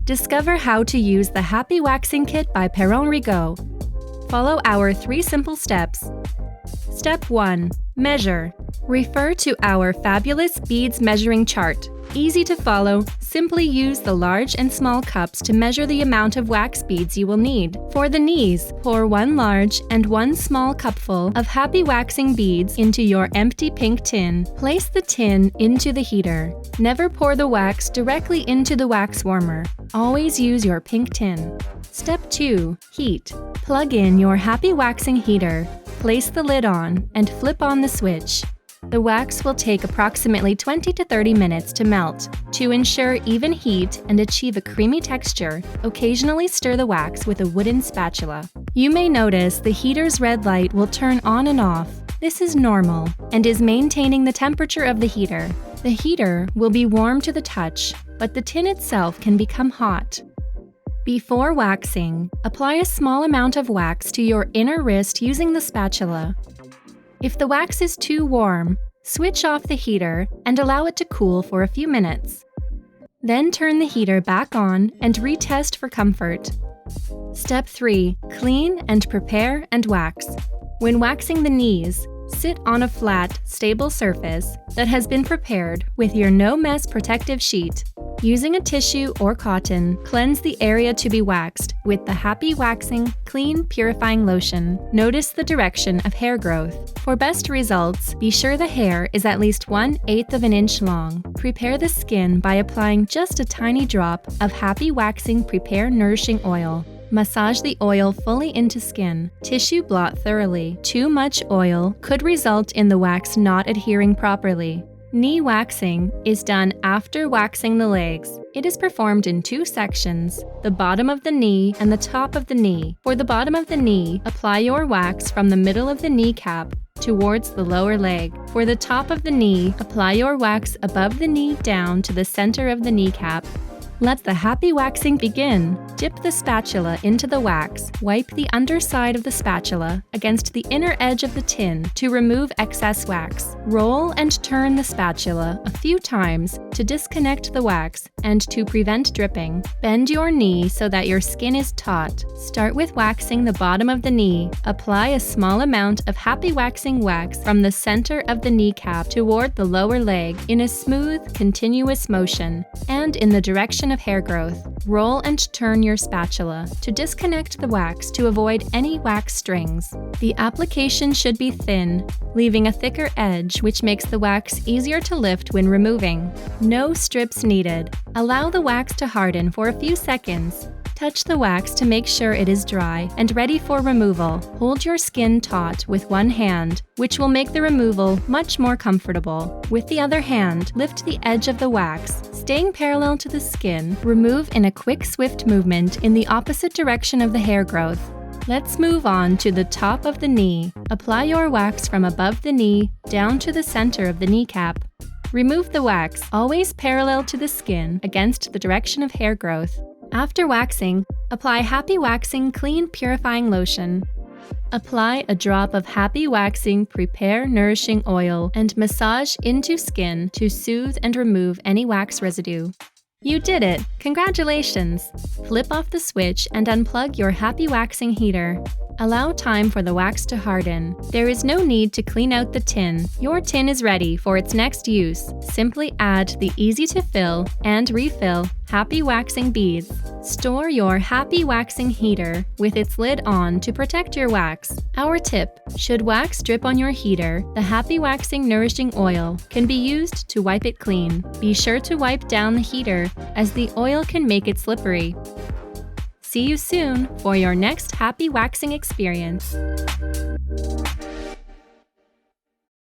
Discover how to use the Happy Waxing Kit by Perron Rigaud. Follow our 3 simple steps. Step 1. Measure. Refer to our fabulous beads measuring chart. Easy to follow, simply use the large and small cups to measure the amount of wax beads you will need. For the knees, pour 1 large and 1 small cupful of happy waxing beads into your empty pink tin. Place the tin into the heater. Never pour the wax directly into the wax warmer. Always use your pink tin. Step 2. Heat. Plug in your happy waxing heater. Place the lid on and flip on the switch. The wax will take approximately 20 to 30 minutes to melt. To ensure even heat and achieve a creamy texture, occasionally stir the wax with a wooden spatula. You may notice the heater's red light will turn on and off. This is normal and is maintaining the temperature of the heater. The heater will be warm to the touch, but the tin itself can become hot. Before waxing, apply a small amount of wax to your inner wrist using the spatula. If the wax is too warm, switch off the heater and allow it to cool for a few minutes. Then turn the heater back on and retest for comfort. Step 3. Clean and prepare and wax. When waxing the knees, sit on a flat, stable surface that has been prepared with your no-mess protective sheet. Using a tissue or cotton, cleanse the area to be waxed with the Happy Waxing Clean Purifying Lotion. Notice the direction of hair growth. For best results, be sure the hair is at least 1/8 of an inch long. Prepare the skin by applying just a tiny drop of Happy Waxing Prepare Nourishing Oil. Massage the oil fully into skin. Tissue blot thoroughly. Too much oil could result in the wax not adhering properly. Knee waxing is done after waxing the legs. It is performed in 2 sections, the bottom of the knee and the top of the knee. For the bottom of the knee, apply your wax from the middle of the kneecap towards the lower leg. For the top of the knee, apply your wax above the knee down to the center of the kneecap. Let the happy waxing begin. Dip the spatula into the wax. Wipe the underside of the spatula against the inner edge of the tin to remove excess wax. Roll and turn the spatula a few times to disconnect the wax and to prevent dripping. Bend your knee so that your skin is taut. Start with waxing the bottom of the knee. Apply a small amount of happy waxing wax from the center of the kneecap toward the lower leg in a smooth, continuous motion and in the direction of hair growth. Roll and turn your spatula to disconnect the wax to avoid any wax strings. The application should be thin, leaving a thicker edge which makes the wax easier to lift when removing. No strips needed. Allow the wax to harden for a few seconds. Touch the wax to make sure it is dry and ready for removal. Hold your skin taut with one hand, which will make the removal much more comfortable. With the other hand, lift the edge of the wax. Staying parallel to the skin, remove in a quick, swift movement in the opposite direction of the hair growth. Let's move on to the top of the knee. Apply your wax from above the knee down to the center of the kneecap. Remove the wax, always parallel to the skin against the direction of hair growth. After waxing, apply Happy Waxing Clean Purifying Lotion. Apply a drop of Happy Waxing Prepare Nourishing Oil and massage into skin to soothe and remove any wax residue. You did it! Congratulations! Flip off the switch and unplug your Happy Waxing heater. Allow time for the wax to harden. There is no need to clean out the tin. Your tin is ready for its next use. Simply add the easy-to-fill and refill Happy Waxing beads. Store your Happy Waxing heater with its lid on to protect your wax. Our tip: should wax drip on your heater, the Happy Waxing Nourishing Oil can be used to wipe it clean. Be sure to wipe down the heater, as the oil can make it slippery. See you soon for your next happy waxing experience.